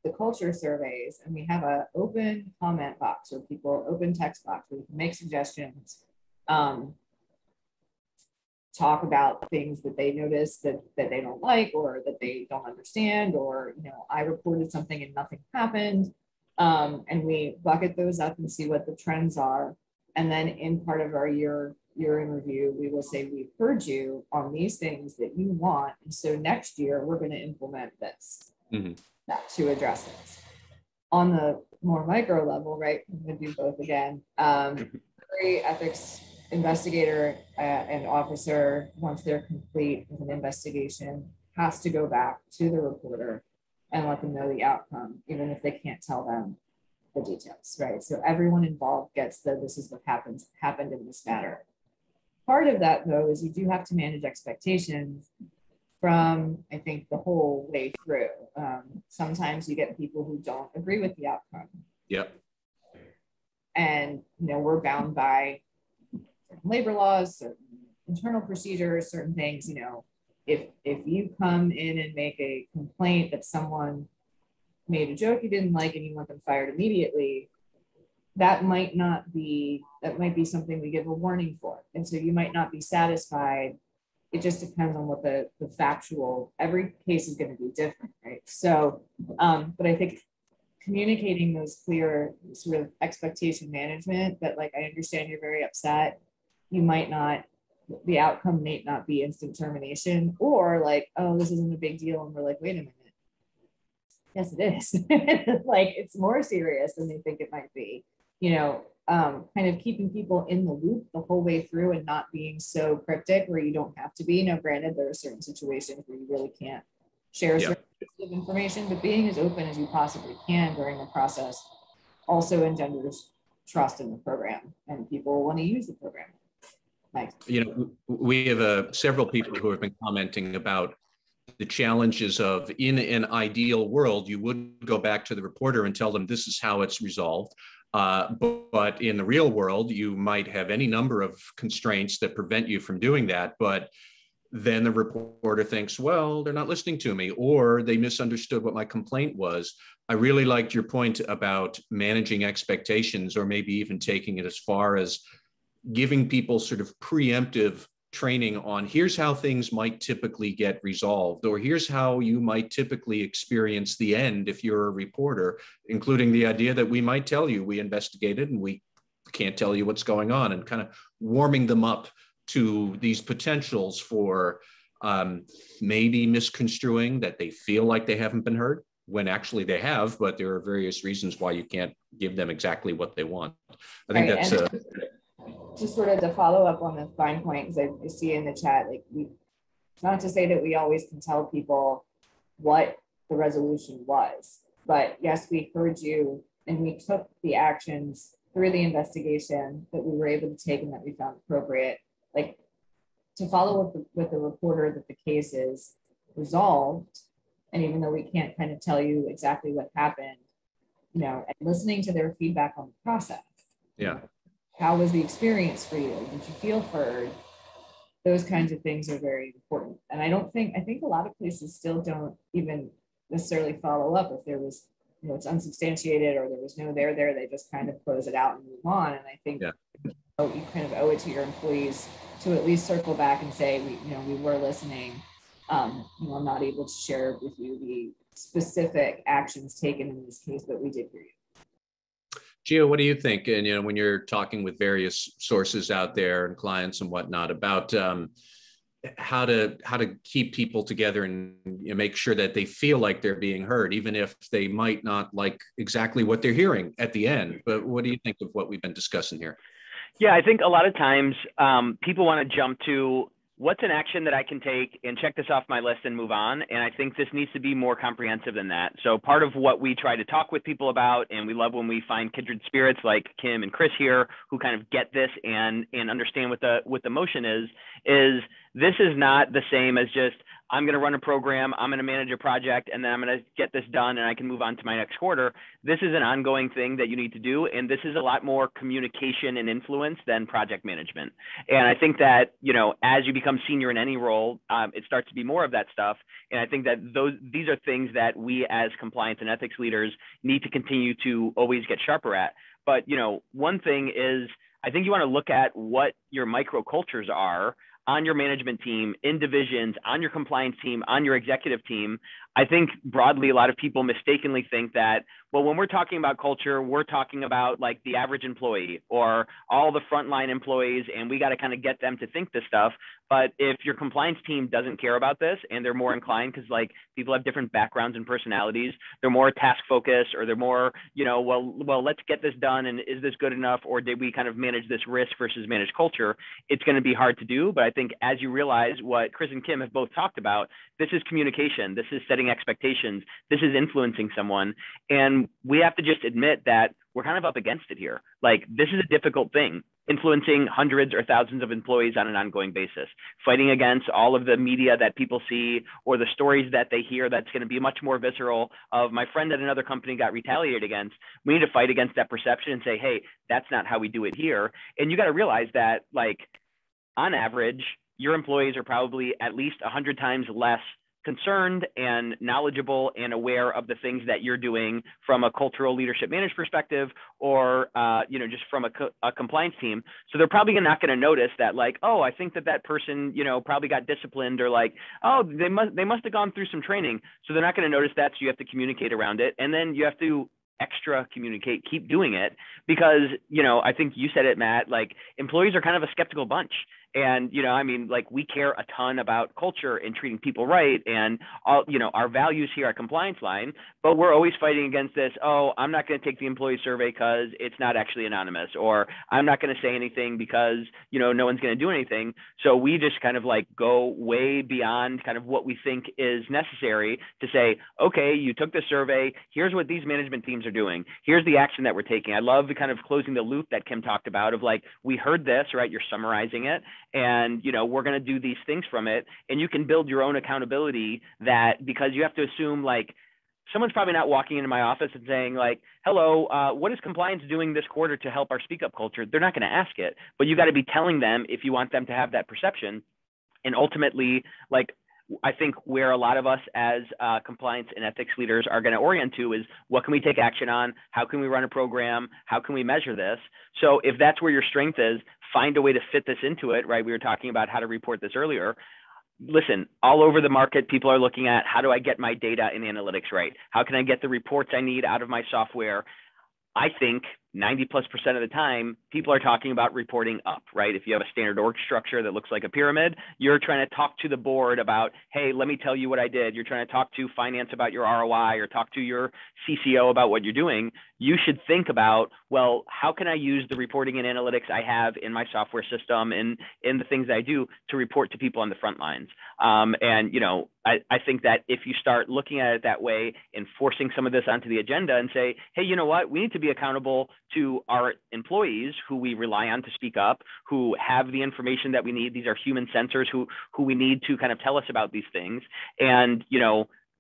the culture surveys, and we have an open comment box or open text box where you can make suggestions, talk about things that they notice that they don't like or that they don't understand, or, I reported something and nothing happened. And we bucket those up and see what the trends are. And then in part of our year in review, we will say, we've heard you on these things that you want. And so next year, we're going to implement this to address this. On the more micro level, right, I'm going to do both again. Every ethics investigator and officer, once they're complete with an investigation, has to go back to the reporter and let them know the outcome, even if they can't tell them the details, right? So everyone involved gets this is what happened in this matter. Part of that, though, is you do have to manage expectations from, I think, the whole way through. Sometimes you get people who don't agree with the outcome. Yep. And, we're bound by certain labor laws, certain internal procedures, certain things, if you come in and make a complaint that someone made a joke you didn't like and you want them fired immediately, that might be something we give a warning for. And so you might not be satisfied. It just depends on what the factual, every case is going to be different, right? So, but I think communicating those clear sort of expectation management that, like, I understand you're very upset. You might not, the outcome may not be instant termination, or like, oh, this isn't a big deal. And we're like, wait a minute. Yes, it is. Like, it's more serious than they think it might be, kind of keeping people in the loop the whole way through and not being so cryptic where you don't have to be. Now, granted, there are certain situations where you really can't share certain bits of information, but being as open as you possibly can during the process also engenders trust in the program, and people want to use the program. Nice. We have several people who have been commenting about the challenges of, in an ideal world, you would go back to the reporter and tell them this is how it's resolved. But in the real world, you might have any number of constraints that prevent you from doing that. But then the reporter thinks, well, they're not listening to me, or they misunderstood what my complaint was. I really liked your point about managing expectations, or maybe even taking it as far as giving people sort of preemptive training on, here's how things might typically get resolved, or here's how you might typically experience the end if you're a reporter, including the idea that we might tell you we investigated and we can't tell you what's going on, and kind of warming them up to these potentials for maybe misconstruing that they feel like they haven't been heard when actually they have, but there are various reasons why you can't give them exactly what they want. I think that's just sort of to follow up on the fine point, because I see in the chat, like, not to say that we always can tell people what the resolution was, but yes, we heard you and we took the actions through the investigation that we were able to take and that we found appropriate, like, to follow with the reporter that the case is resolved. And even though we can't kind of tell you exactly what happened, and listening to their feedback on the process. Yeah. How was the experience for you? Did you feel heard? Those kinds of things are very important. And I think a lot of places still don't even necessarily follow up if there was, it's unsubstantiated or there was no there, they just kind of close it out and move on. And I think you kind of owe it to your employees to at least circle back and say, we were listening. I'm not able to share with you the specific actions taken in this case, but we did hear you. Gio, what do you think? And, when you're talking with various sources out there and clients and whatnot about how to keep people together and make sure that they feel like they're being heard, even if they might not like exactly what they're hearing at the end. But what do you think of what we've been discussing here? Yeah, I think a lot of times people want to jump to what's an action that I can take and check this off my list and move on. And I think this needs to be more comprehensive than that. So part of what we try to talk with people about, and we love when we find kindred spirits like Kim and Chris here, who kind of get this and understand what the motion is this is not the same as just, I'm going to run a program, I'm going to manage a project, and then I'm going to get this done and I can move on to my next quarter. This is an ongoing thing that you need to do. And this is a lot more communication and influence than project management. And I think that, as you become senior in any role, it starts to be more of that stuff. And I think that these are things that we as compliance and ethics leaders need to continue to always get sharper at. But, one thing is, I think you want to look at what your micro cultures are on your management team, in divisions, on your compliance team, on your executive team. I think broadly, a lot of people mistakenly think that, well, when we're talking about culture, we're talking about like the average employee or all the frontline employees, and we got to kind of get them to think this stuff. But if your compliance team doesn't care about this and they're more inclined, because like people have different backgrounds and personalities, they're more task focused, or they're more, well, let's get this done. And is this good enough? Or did we kind of manage this risk versus manage culture? It's going to be hard to do. But I think as you realize what Chris and Kim have both talked about, this is communication. This is setting expectations. This is influencing someone. And we have to just admit that we're kind of up against it here. Like, this is a difficult thing, influencing hundreds or thousands of employees on an ongoing basis, fighting against all of the media that people see or the stories that they hear that's going to be much more visceral of my friend at another company got retaliated against. We need to fight against that perception and say, hey, that's not how we do it here. And you got to realize that, like, on average, your employees are probably at least 100 times less concerned and knowledgeable and aware of the things that you're doing from a cultural leadership management perspective, or just from a compliance team. So they're probably not going to notice that, like, oh, I think that person probably got disciplined, or like, oh, they must have gone through some training. So they're not going to notice that. So you have to communicate around it, and then you have to extra communicate, keep doing it, because I think you said it, Matt, like, employees are kind of a skeptical bunch. And, like, we care a ton about culture and treating people right and all, our values here at ComplianceLine, but we're always fighting against this. Oh, I'm not going to take the employee survey because it's not actually anonymous, or I'm not going to say anything because, no one's going to do anything. So we just kind of like go way beyond kind of what we think is necessary to say, okay, you took the survey. Here's what these management teams are doing. Here's the action that we're taking. I love the kind of closing the loop that Kim talked about of like, we heard this, right? You're summarizing it. And, we're going to do these things from it. And you can build your own accountability, that because you have to assume, like, someone's probably not walking into my office and saying, like, hello, what is compliance doing this quarter to help our speak up culture? They're not going to ask it, but you got to be telling them if you want them to have that perception. And ultimately, like, I think where a lot of us as compliance and ethics leaders are going to orient to is, what can we take action on? How can we run a program? How can we measure this? So if that's where your strength is, find a way to fit this into it, right? We were talking about how to report this earlier. Listen, all over the market, people are looking at, how do I get my data and analytics right? How can I get the reports I need out of my software? I think 90+% of the time, people are talking about reporting up, right? If you have a standard org structure that looks like a pyramid, you're trying to talk to the board about, hey, let me tell you what I did. You're trying to talk to finance about your ROI, or talk to your CCO about what you're doing. You should think about, well, how can I use the reporting and analytics I have in my software system and in the things that I do to report to people on the front lines? I think that if you start looking at it that way and forcing some of this onto the agenda and say, hey, you know what, we need to be accountable to our employees who we rely on to speak up, who have the information that we need. These are human sensors who we need to kind of tell us about these things, and,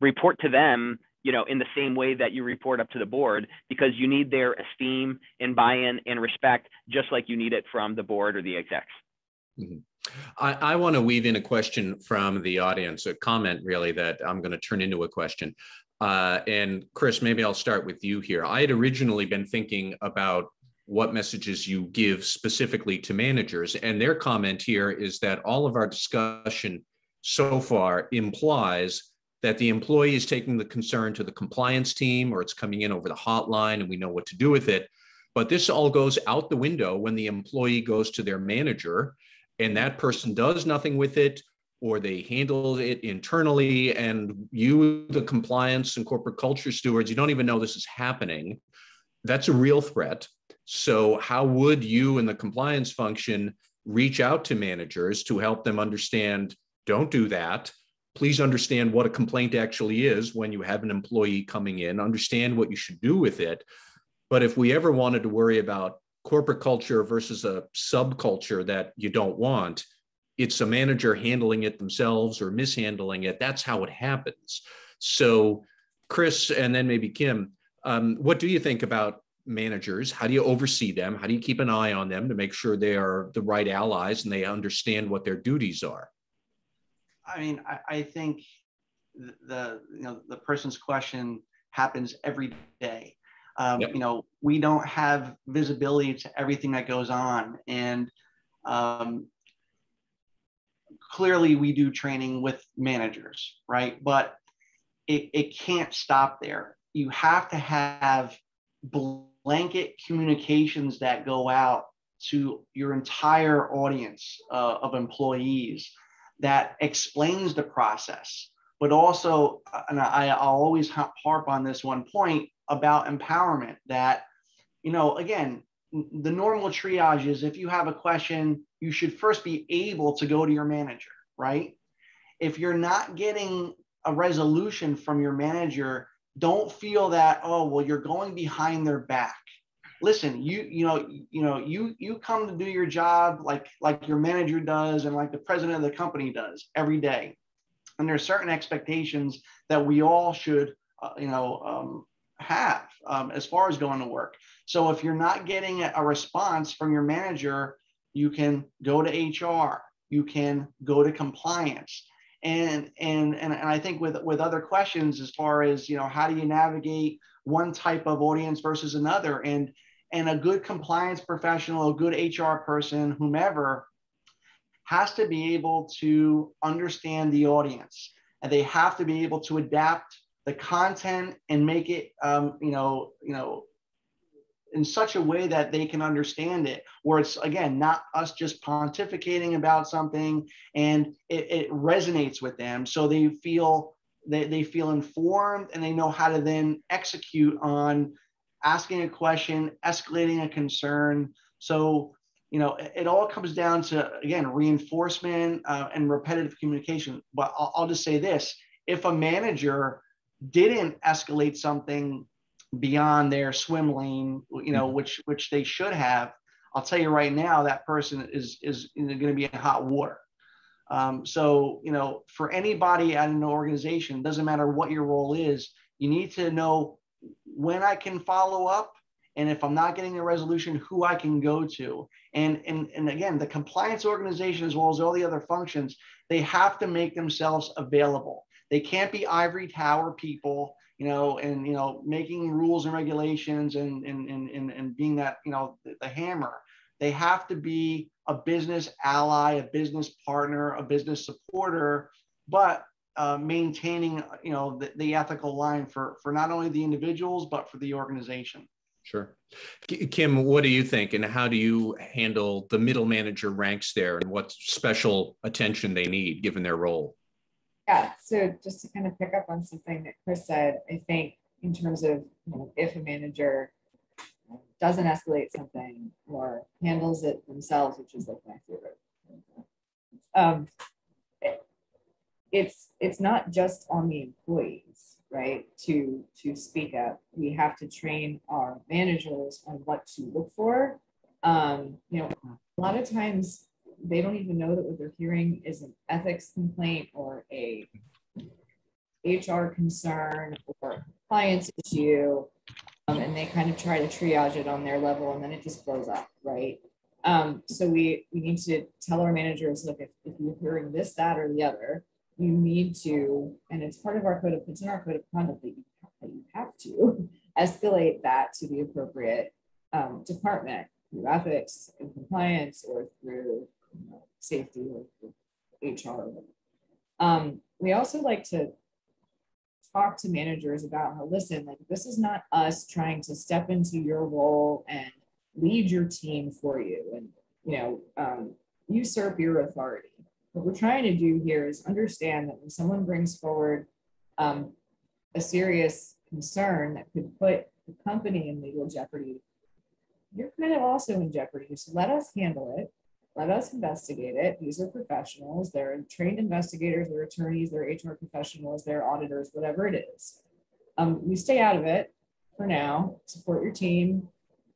report to them, in the same way that you report up to the board, because you need their esteem and buy-in and respect, just like you need it from the board or the execs. Mm-hmm. I want to weave in a question from the audience, a comment really that I'm going to turn into a question. And Chris, maybe I'll start with you here. I had originally been thinking about what messages you give specifically to managers, and their comment here is that all of our discussion so far implies that the employee is taking the concern to the compliance team, or it's coming in over the hotline and we know what to do with it. But this all goes out the window when the employee goes to their manager and that person does nothing with it, or they handle it internally, and you, the compliance and corporate culture stewards, you don't even know this is happening. That's a real threat. So how would you in the compliance function reach out to managers to help them understand, don't do that. Please understand what a complaint actually is when you have an employee coming in, understand what you should do with it. But if we ever wanted to worry about corporate culture versus a subculture that you don't want, it's a manager handling it themselves or mishandling it. That's how it happens. So Chris, and then maybe Kim, what do you think about managers? How do you oversee them? How do you keep an eye on them to make sure they are the right allies and they understand what their duties are? I mean, I think the person's question happens every day. Yep. We don't have visibility to everything that goes on, and clearly we do training with managers, right? But it can't stop there. You have to have blanket communications that go out to your entire audience of employees that explains the process, but also, and I'll always harp on this one point about empowerment, that, again, the normal triage is if you have a question, you should first be able to go to your manager, right? If you're not getting a resolution from your manager, don't feel that, oh, well, you're going behind their back. Listen, you come to do your job like your manager does and like the president of the company does every day. And there's certain expectations that we all should, have as far as going to work. So if you're not getting a response from your manager, you can go to HR, you can go to compliance. And I think with other questions as far as, how do you navigate one type of audience versus another, and a good compliance professional, a good HR person, whomever, has to be able to understand the audience, and they have to be able to adapt the content and make it, in such a way that they can understand it, where it's, again, not us just pontificating about something, and it resonates with them, so they feel informed, and they know how to then execute on asking a question, escalating a concern. So, it all comes down to, again, reinforcement and repetitive communication. But I'll just say this: if a manager didn't escalate something beyond their swim lane, which they should have, I'll tell you right now, that person is going to be in hot water. So, for anybody at an organization, doesn't matter what your role is, you need to know when I can follow up, and if I'm not getting a resolution, who I can go to. And again, the compliance organization, as well as all the other functions, they have to make themselves available. They can't be ivory tower people, making rules and regulations and being that, the hammer. They have to be a business ally, a business partner, a business supporter, but maintaining, the ethical line for not only the individuals, but for the organization. Sure. Kim, what do you think, and how do you handle the middle manager ranks there, and what special attention they need given their role? Yeah, so just to kind of pick up on something that Chris said, I think in terms of, if a manager doesn't escalate something or handles it themselves, which is like my favorite, it's not just on the employees, right, to speak up. We have to train our managers on what to look for. A lot of times they don't even know that what they're hearing is an ethics complaint or a HR concern or a compliance issue, and they kind of try to triage it on their level, and then it just blows up, right? So we need to tell our managers, look, if you're hearing this, that, or the other, you need to, and it's part of our code of, it's in our code of conduct that you have to escalate that to the appropriate department through ethics and compliance, or through safety, or HR. We also like to talk to managers about how, listen, like, this is not us trying to step into your role and lead your team for you and, usurp your authority. What we're trying to do here is understand that when someone brings forward a serious concern that could put the company in legal jeopardy, you're kind of also in jeopardy. So let us handle it. Let us investigate it. These are professionals. They're trained investigators, they're attorneys, they're HR professionals, they're auditors, whatever it is. You stay out of it for now. Support your team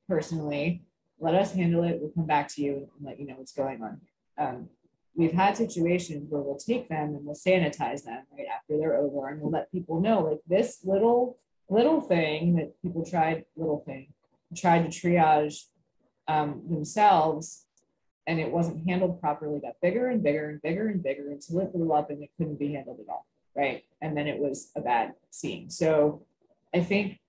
personally. Let us handle it. We'll come back to you and let you know what's going on. We've had situations where we'll take them and we'll sanitize them right after they're over, and we'll let people know, like, this little thing that people tried to triage themselves, and it wasn't handled properly, got bigger and bigger and bigger and bigger until it blew up and it couldn't be handled at all, right? And then it was a bad scene. So I think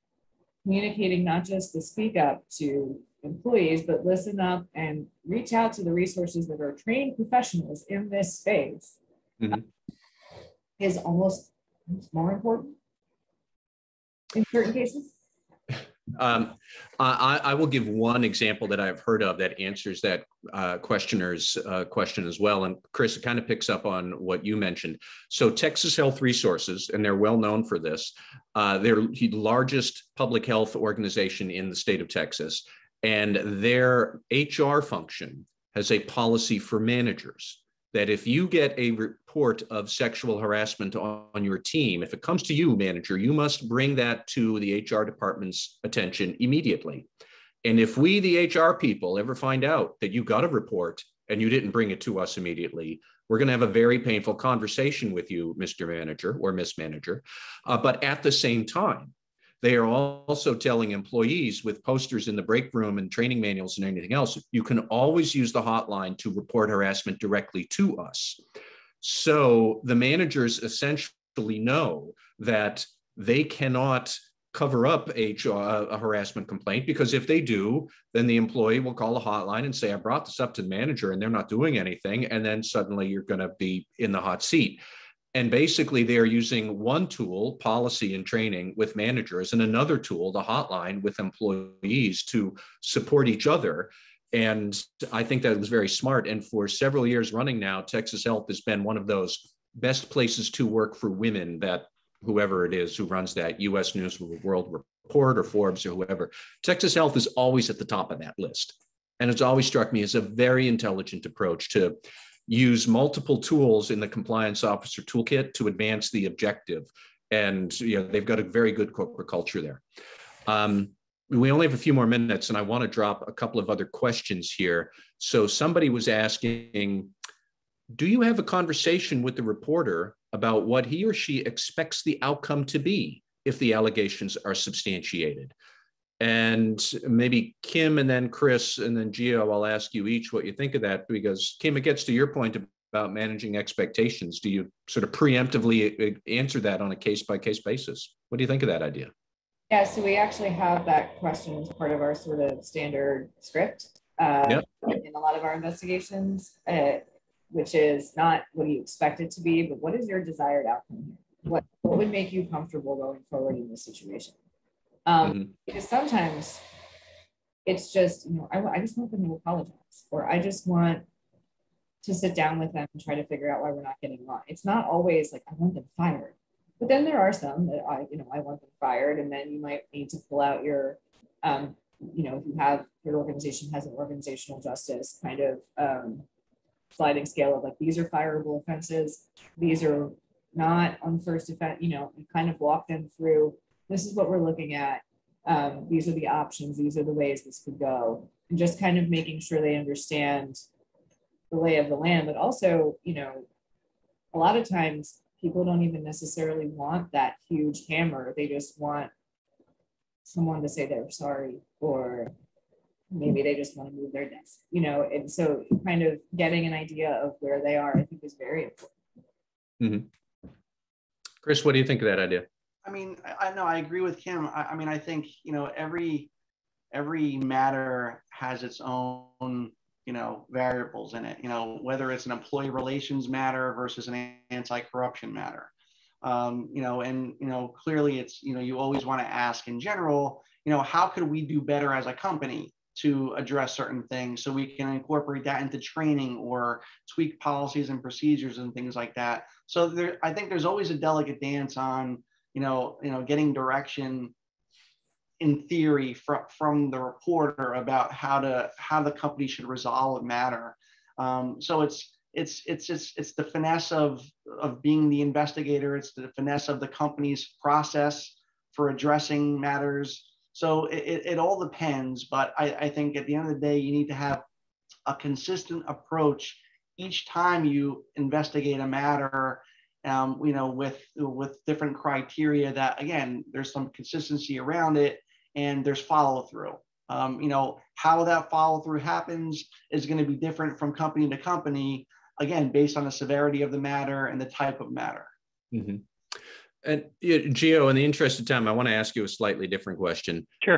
communicating not just to speak up to employees, but listen up and reach out to the resources that are trained professionals in this space is almost more important in certain cases. I will give one example that I've heard of that answers that questioner's question as well. And Chris, it kind of picks up on what you mentioned. So Texas Health Resources, and they're well known for this, they're the largest public health organization in the state of Texas. And their HR function has a policy for managers that if you get a report of sexual harassment on your team, if it comes to you, manager, you must bring that to the HR department's attention immediately. And if we, the HR people, ever find out that you got a report and you didn't bring it to us immediately, we're going to have a very painful conversation with you, Mr. Manager or Miss Manager. But at the same time, they are also telling employees with posters in the break room and training manuals and anything else, you can always use the hotline to report harassment directly to us. So the managers essentially know that they cannot cover up a harassment complaint, because if they do, then the employee will call a hotline and say, I brought this up to the manager and they're not doing anything. And then suddenly you're going to be in the hot seat. And basically, they are using one tool, policy and training with managers, and another tool, the hotline, with employees to support each other. And I think that was very smart. And for several years running now, Texas Health has been one of those best places to work for women that whoever it is who runs that, U.S. News World Report or Forbes or whoever, Texas Health is always at the top of that list. And it's always struck me as a very intelligent approach to use multiple tools in the compliance officer toolkit to advance the objective. And they've got a very good corporate culture there. We only have a few more minutes, and I want to drop a couple of other questions here. So somebody was asking, do you have a conversation with the reporter about what he or she expects the outcome to be if the allegations are substantiated? And maybe Kim and then Chris and then Gio, I'll ask you each what you think of that, because Kim, it gets to your point about managing expectations. Do you sort of preemptively answer that on a case-by-case basis? What do you think of that idea? Yeah, so we actually have that question as part of our sort of standard script in a lot of our investigations, which is not what do you expect it to be, but what is your desired outcome here? What would make you comfortable going forward in this situation? Because sometimes it's just, I just want them to apologize, or I just want to sit down with them and try to figure out why we're not getting along. It's not always like I want them fired, but then there are some that I want them fired, and then you might need to pull out your, if you have your organization has an organizational justice kind of sliding scale of like, these are fireable offenses, these are not on first offense, you kind of walk them through. This is what we're looking at. These are the options. These are the ways this could go. And just kind of making sure they understand the lay of the land. But also, a lot of times people don't even necessarily want that huge hammer. They just want someone to say they're sorry, or maybe they just want to move their desk, and so kind of getting an idea of where they are, I think, is very important. Mm-hmm. Chris, what do you think of that idea? I mean, I agree with Kim. I mean, I think, every matter has its own, variables in it, whether it's an employee relations matter versus an anti-corruption matter. Clearly it's, you always want to ask in general, how could we do better as a company? to address certain things. So we can incorporate that into training or tweak policies and procedures and things like that. So I think there's always a delicate dance on, getting direction in theory from the reporter about how the company should resolve a matter. So it's the finesse of being the investigator. It's the finesse of the company's process for addressing matters. So it all depends, but I think at the end of the day, you need to have a consistent approach each time you investigate a matter, with different criteria that, again, there's some consistency around it and there's follow through. How that follow through happens is going to be different from company to company, again, based on the severity of the matter and the type of matter. Mm-hmm. And Gio, in the interest of time, I want to ask you a slightly different question. Sure.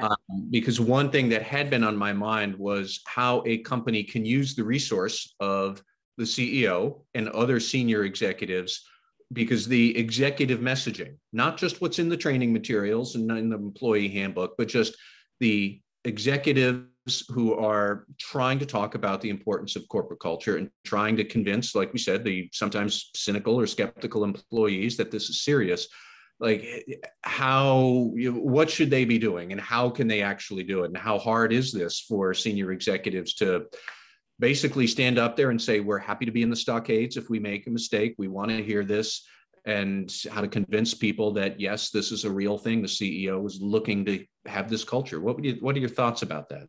Because one thing that had been on my mind was how a company can use the resource of the CEO and other senior executives, because the executive messaging, not just what's in the training materials and in the employee handbook, but just the executives who are trying to talk about the importance of corporate culture and trying to convince, like we said, the sometimes cynical or skeptical employees that this is serious. Like, what should they be doing and how can they actually do it? And how hard is this for senior executives to basically stand up there and say, we're happy to be in the stockades if we make a mistake, we want to hear this, and how to convince people that, yes, this is a real thing. The CEO is looking to have this culture. What are your thoughts about that?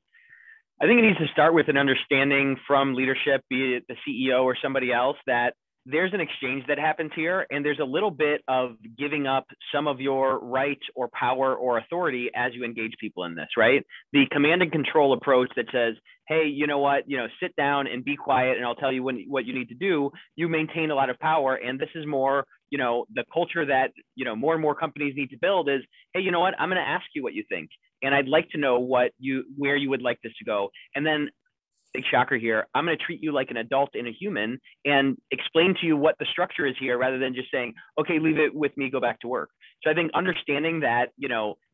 I think it needs to start with an understanding from leadership, be it the CEO or somebody else, that there's an exchange that happens here, and there's a little bit of giving up some of your rights or power or authority as you engage people in this, right? The command and control approach that says, hey, you know what, sit down and be quiet and I'll tell you what you need to do. You maintain a lot of power. And this is more, the culture that, more and more companies need to build is, hey, you know what, I'm going to ask you what you think. And I'd like to know where you would like this to go. And then, big shocker here, I'm going to treat you like an adult and a human and explain to you what the structure is here, rather than just saying, okay, leave it with me, go back to work. So I think understanding that,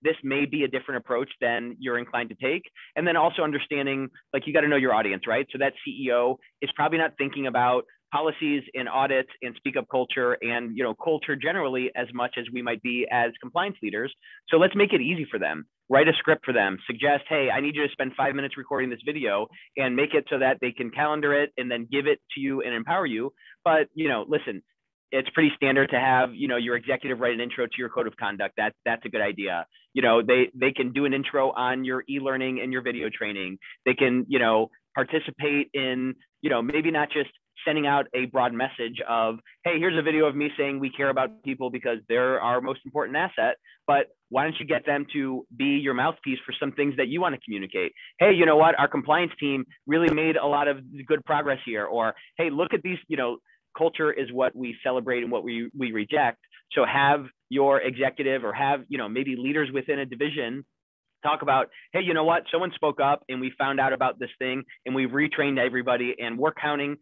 this may be a different approach than you're inclined to take. And then also understanding, like, you got to know your audience, right? So that CEO is probably not thinking about policies and audits and speak up culture and, culture generally as much as we might be as compliance leaders. So let's make it easy for them. Write a script for them, suggest, hey, I need you to spend 5 minutes recording this video, and make it so that they can calendar it and then give it to you and empower you. But, listen, it's pretty standard to have, your executive write an intro to your code of conduct. That's a good idea. They can do an intro on your e-learning and your video training. They can, participate in, maybe not just sending out a broad message of, hey, here's a video of me saying we care about people because they're our most important asset, but why don't you get them to be your mouthpiece for some things that you want to communicate? Hey, you know what, our compliance team really made a lot of good progress here. Or, hey, look at these, culture is what we celebrate and what we reject. So have your executive or have, maybe leaders within a division talk about, hey, you know what, someone spoke up and we found out about this thing and we've retrained everybody and we're counting,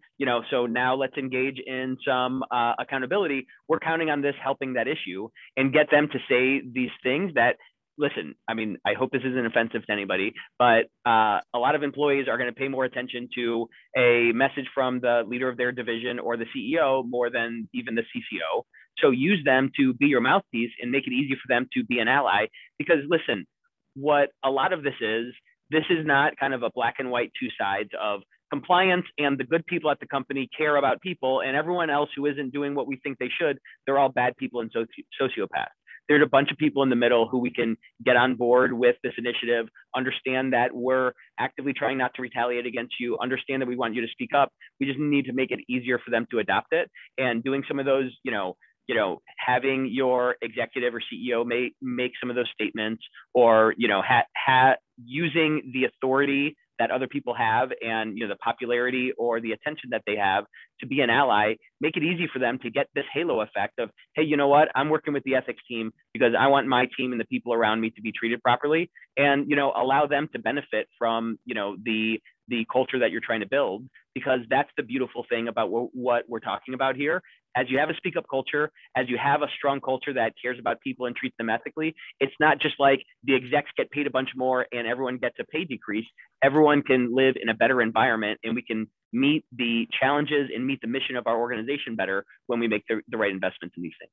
so now let's engage in some accountability. We're counting on this helping that issue, and get them to say these things that, listen, I mean, I hope this isn't offensive to anybody, but a lot of employees are going to pay more attention to a message from the leader of their division or the CEO more than even the CCO. So use them to be your mouthpiece and make it easy for them to be an ally. Because listen, what a lot of this is not kind of a black and white two sides of compliance, and the good people at the company care about people, and everyone else who isn't doing what we think they should, they're all bad people and sociopaths. There's a bunch of people in the middle who we can get on board with this initiative, understand that we're actively trying not to retaliate against you, understand that we want you to speak up. We just need to make it easier for them to adopt it. And doing some of those, having your executive or CEO make some of those statements, or, using the authority that other people have and, the popularity or the attention that they have to be an ally, make it easy for them to get this halo effect of, hey, you know what, I'm working with the ethics team because I want my team and the people around me to be treated properly, and, allow them to benefit from, the culture that you're trying to build, because that's the beautiful thing about what we're talking about here. As you have a speak up culture, as you have a strong culture that cares about people and treats them ethically, it's not just like the execs get paid a bunch more and everyone gets a pay decrease. Everyone can live in a better environment, and we can meet the challenges and meet the mission of our organization better when we make the right investments in these things.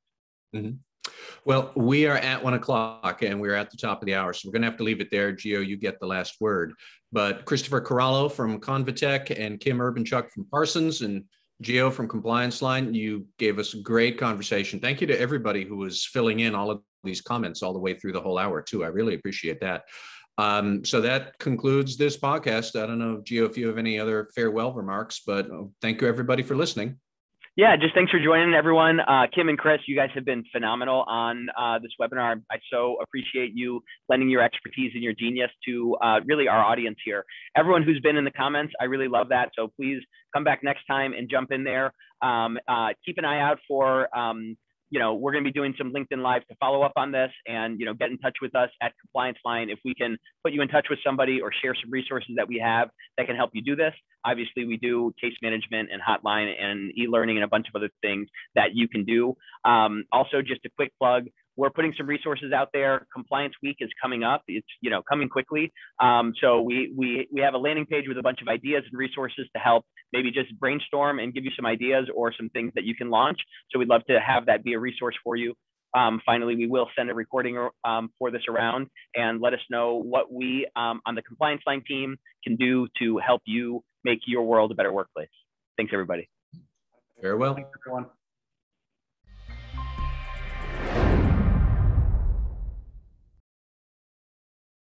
Mm-hmm. Well, we are at 1 o'clock and we're at the top of the hour, so we're going to have to leave it there. Gio, you get the last word. But Christopher Corallo from Convitec and Kim Urbanchuk from Parsons and Gio from ComplianceLine, you gave us a great conversation. Thank you to everybody who was filling in all of these comments all the way through the whole hour too. I really appreciate that. So that concludes this podcast. I don't know, Gio, if you have any other farewell remarks, but thank you everybody for listening. Yeah, just thanks for joining, everyone. Kim and Chris, you guys have been phenomenal on this webinar. I so appreciate you lending your expertise and your genius to really our audience here. Everyone who's been in the comments, I really love that. So please come back next time and jump in there. Keep an eye out for, we're going to be doing some LinkedIn Live to follow up on this, and, get in touch with us at ComplianceLine if we can put you in touch with somebody or share some resources that we have that can help you do this. Obviously, we do case management and hotline and e-learning and a bunch of other things that you can do. Also, just a quick plug, we're putting some resources out there. Compliance Week is coming up. It's, coming quickly. So we have a landing page with a bunch of ideas and resources to help maybe just brainstorm and give you some ideas or some things that you can launch. So we'd love to have that be a resource for you. Finally, we will send a recording for this around, and let us know what we on the ComplianceLine team can do to help you make your world a better workplace. Thanks, everybody. Farewell. Thanks, everyone.